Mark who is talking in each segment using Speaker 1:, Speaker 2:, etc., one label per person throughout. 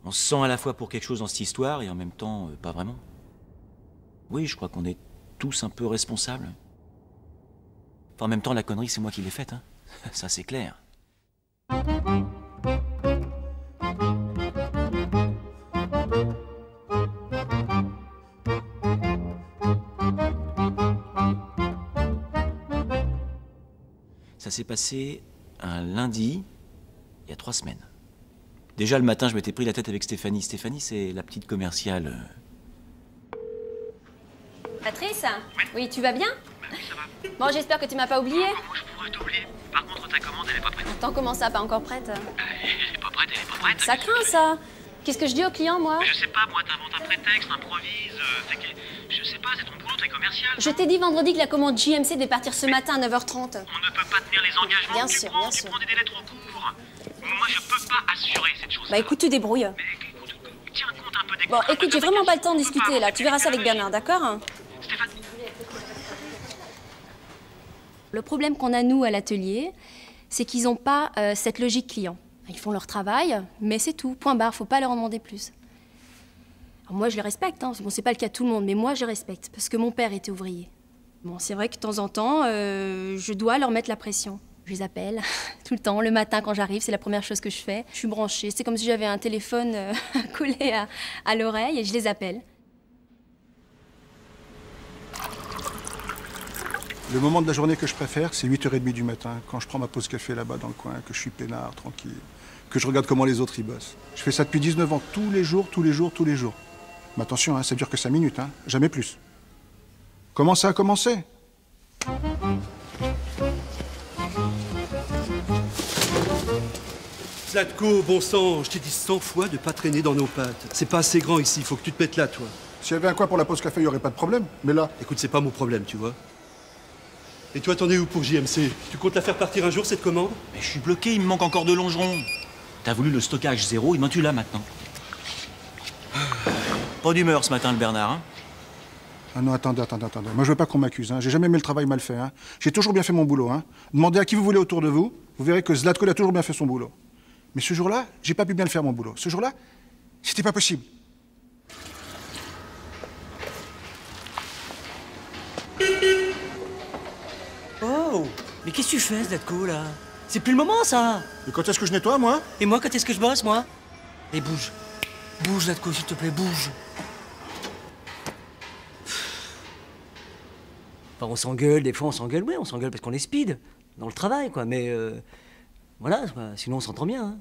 Speaker 1: On se sent à la fois pour quelque chose dans cette histoire et en même temps, pas vraiment. Oui, je crois qu'on est tous un peu responsables. Enfin, en même temps, la connerie, c'est moi qui l'ai faite, hein. Ça, c'est clair. Ça s'est passé un lundi, il y a 3 semaines. Déjà, le matin, je m'étais pris la tête avec Stéphanie. Stéphanie, c'est la petite commerciale.
Speaker 2: Patrice? Oui, tu vas bien?
Speaker 3: Oui, ça va.
Speaker 2: Bon, j'espère que tu m'as pas oublié.
Speaker 3: Comment je pourrais t'oublier? Par contre, ta commande, elle est pas prête.
Speaker 2: Attends, comment ça, pas encore prête?
Speaker 3: Elle est pas prête, elle est pas prête.
Speaker 2: Ça craint, ça. Qu'est-ce que je dis aux clients, moi?
Speaker 3: Mais je sais pas, moi, t'inventes un prétexte, improvise, fait que... Je sais pas, c'est ton boulot, t'es commercial.
Speaker 2: Je t'ai dit vendredi que la commande JMC devait partir ce matin à 9h30.
Speaker 3: On ne peut pas tenir les engagements
Speaker 2: Bien
Speaker 3: que tu
Speaker 2: sûr,
Speaker 3: prends,
Speaker 2: bien
Speaker 3: tu
Speaker 2: sûr.
Speaker 3: prends des délais trop courts. Moi, je peux pas assurer cette chose.
Speaker 2: Bah écoute, tu débrouilles.
Speaker 3: Mais écoute, tiens compte un peu des
Speaker 2: Bon, écoute, j'ai vraiment pas le temps de discuter, là. Tu verras ça avec Bernard, d'accord?
Speaker 3: Stéphane.
Speaker 2: Le problème qu'on a, nous, à l'atelier, c'est qu'ils n'ont pas cette logique client. Ils font leur travail, mais c'est tout. Point barre, faut pas leur en demander plus. Alors moi, je les respecte, hein. Bon, c'est pas le cas de tout le monde, mais moi, je les respecte, parce que mon père était ouvrier. Bon, c'est vrai que de temps en temps, je dois leur mettre la pression. Je les appelle tout le temps. Le matin, quand j'arrive, c'est la première chose que je fais. Je suis branchée. C'est comme si j'avais un téléphone collé à l'oreille et je les appelle.
Speaker 4: Le moment de la journée que je préfère, c'est 8h30 du matin, quand je prends ma pause café là-bas dans le coin, que je suis peinard, tranquille, que je regarde comment les autres y bossent. Je fais ça depuis 19 ans, tous les jours, tous les jours, tous les jours. Mais attention, hein, ça dure que 5 minutes, hein, jamais plus. Comment ça a commencé?
Speaker 5: Zlatko, bon sang, je t'ai dit 100 fois de pas traîner dans nos pattes. C'est pas assez grand ici, faut que tu te mettes là, toi.
Speaker 4: S'il y avait un coin pour la pause café, il n'y aurait pas de problème. Mais là,
Speaker 5: Écoute, c'est pas mon problème, tu vois. Et toi, t'en es où pour JMC? Tu comptes la faire partir un jour, cette commande?
Speaker 1: Mais je suis bloqué, il me manque encore 2 longerons. T'as voulu le stockage zéro, il m'en tue là maintenant. Pas d'humeur ce matin, le Bernard, hein.
Speaker 4: ah non, attendez. Moi, je veux pas qu'on m'accuse, hein. J'ai jamais aimé le travail mal fait, hein. J'ai toujours bien fait mon boulot, hein. Demandez à qui vous voulez autour de vous, vous verrez que Zlatko il a toujours bien fait son boulot. Mais ce jour-là, j'ai pas pu bien le faire, mon boulot. Ce jour-là, c'était pas possible.
Speaker 6: Oh, mais qu'est-ce que tu fais, Zlatko, là? C'est plus le moment, ça!
Speaker 4: Et quand est-ce que je nettoie, moi?
Speaker 6: Et moi, quand est-ce que je bosse, moi? Et bouge. Bouge, Zlatko, s'il te plaît, bouge. Enfin, on s'engueule, des fois on s'engueule, oui, on s'engueule parce qu'on est speed, dans le travail, quoi, mais voilà, quoi, sinon on s'entend bien, hein.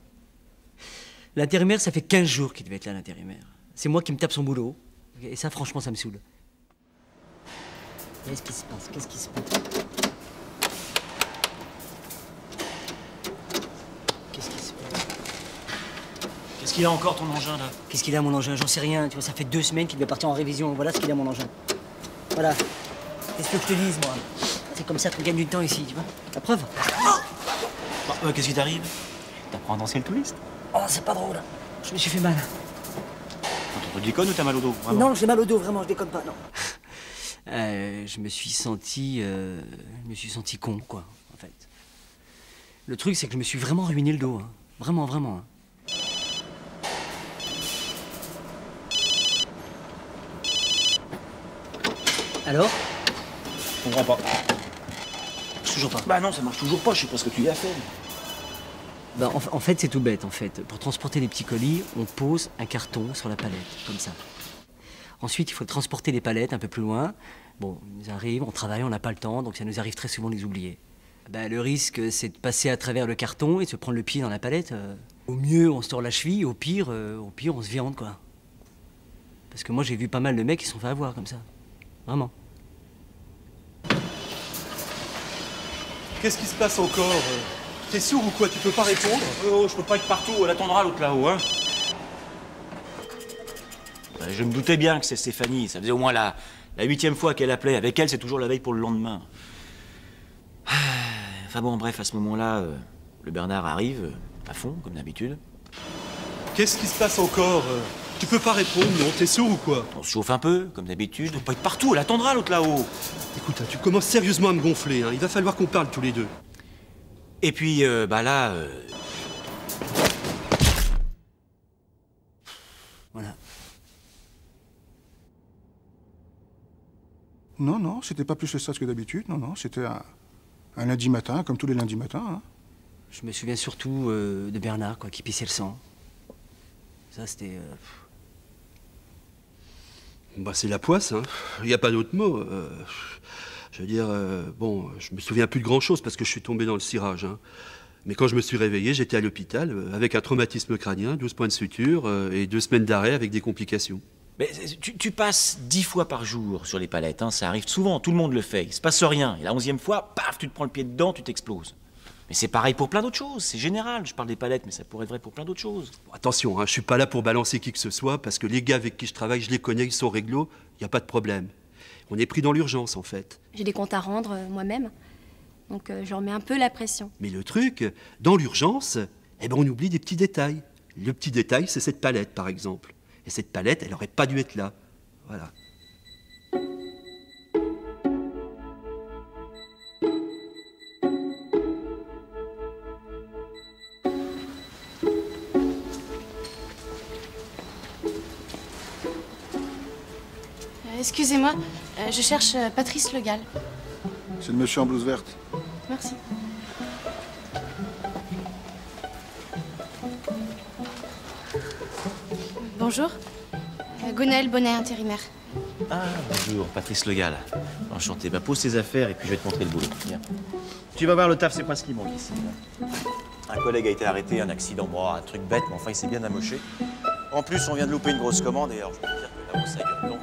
Speaker 6: L'intérimaire, ça fait 15 jours qu'il devait être là, l'intérimaire. C'est moi qui me tape son boulot, et ça, franchement, ça me saoule. Qu'est-ce qui se passe? Qu'est-ce qui se passe? Qu'est-ce qui se passe?
Speaker 1: Qu'est-ce qu'il a encore, ton engin, là?
Speaker 6: Qu'est-ce qu'il a, mon engin? J'en sais rien, tu vois, ça fait 2 semaines qu'il devait partir en révision, voilà ce qu'il a, mon engin. Voilà. Qu'est-ce que je te dise, moi? C'est comme ça qu'on gagne du temps ici, tu vois. La preuve?
Speaker 1: Qu'est-ce qui t'arrive? T'apprends à danser le twist?
Speaker 6: Oh, c'est pas drôle. Je me suis fait mal.
Speaker 1: Tu te déconnes ou t'as mal au dos, vraiment?
Speaker 6: Non, j'ai mal au dos, vraiment, je déconne pas, non. Je me suis senti con, quoi, en fait. Le truc, c'est que je me suis vraiment ruiné le dos, hein. Vraiment, vraiment. Hein. Alors?
Speaker 1: Je comprends pas.
Speaker 6: Toujours pas.
Speaker 1: Bah non, ça marche toujours pas, je sais pas ce que tu y as fait.
Speaker 6: Bah, en fait, c'est tout bête, en fait. Pour transporter les petits colis, on pose un carton sur la palette, comme ça. Ensuite, il faut transporter les palettes un peu plus loin. Bon, ils arrivent, on travaille, on n'a pas le temps, donc ça nous arrive très souvent de les oublier. Bah, le risque, c'est de passer à travers le carton et de se prendre le pied dans la palette. Au mieux, on se tord la cheville, au pire, on se viande, quoi. Parce que moi, j'ai vu pas mal de mecs qui se sont fait avoir comme ça. Vraiment.
Speaker 5: Qu'est-ce qui se passe encore? T'es sourd ou quoi? Tu peux pas répondre?
Speaker 1: Oh, je peux pas être partout, elle attendra l'autre là-haut, hein. Je me doutais bien que c'est Stéphanie, ça faisait au moins la 8e fois qu'elle appelait. Avec elle, c'est toujours la veille pour le lendemain. Enfin bon, bref, à ce moment-là, le Bernard arrive, à fond, comme d'habitude.
Speaker 5: Qu'est-ce qui se passe encore? Tu peux pas répondre, non? T'es sourd ou quoi?
Speaker 1: On se chauffe un peu, comme d'habitude. Je peux pas être partout, elle attendra l'autre là-haut.
Speaker 5: Écoute, hein, tu commences sérieusement à me gonfler, hein. Il va falloir qu'on parle tous les deux.
Speaker 1: Et puis, bah là...
Speaker 4: Non, non, c'était pas plus le stress que d'habitude. Non, non, c'était un lundi matin, comme tous les lundis matins. Hein.
Speaker 6: Je me souviens surtout de Bernard, quoi, qui pissait le sang. Ça, c'était...
Speaker 5: Bah, c'est la poisse, hein. Il n'y a pas d'autre mot. Je veux dire, bon, je me souviens plus de grand-chose parce que je suis tombé dans le cirage, hein. Mais quand je me suis réveillé, j'étais à l'hôpital avec un traumatisme crânien, 12 points de suture et 2 semaines d'arrêt avec des complications.
Speaker 1: Mais tu passes 10 fois par jour sur les palettes, hein, ça arrive souvent, tout le monde le fait, il se passe rien. Et la 11e fois, paf, tu te prends le pied dedans, tu t'exploses. Mais c'est pareil pour plein d'autres choses, c'est général. Je parle des palettes, mais ça pourrait être vrai pour plein d'autres choses.
Speaker 5: Bon, attention, hein, je suis pas là pour balancer qui que ce soit, parce que les gars avec qui je travaille, je les connais, ils sont réglo, il n'y a pas de problème. On est pris dans l'urgence, en fait.
Speaker 2: J'ai des comptes à rendre moi-même, donc je remets un peu la pression.
Speaker 5: Mais le truc, dans l'urgence, eh ben, on oublie des petits détails. Le petit détail, c'est cette palette, par exemple. Et cette palette, elle aurait pas dû être là. Voilà.
Speaker 7: Excusez-moi, je cherche Patrice Le Gall.
Speaker 4: C'est le monsieur en blouse verte.
Speaker 7: Merci. Bonjour. Gwenaëlle Bonnet, intérimaire.
Speaker 1: Ah, bonjour, Patrice Le Gall. Enchanté. Bah, pose tes affaires et puis je vais te montrer le boulot. Viens. Tu vas voir, le taf, c'est pas ce qui manque ici. Un collègue a été arrêté, un accident, bon, un truc bête, mais enfin, il s'est bien amoché. En plus, on vient de louper une grosse commande et alors, je peux te dire que là-haut, ça gueule. Donc,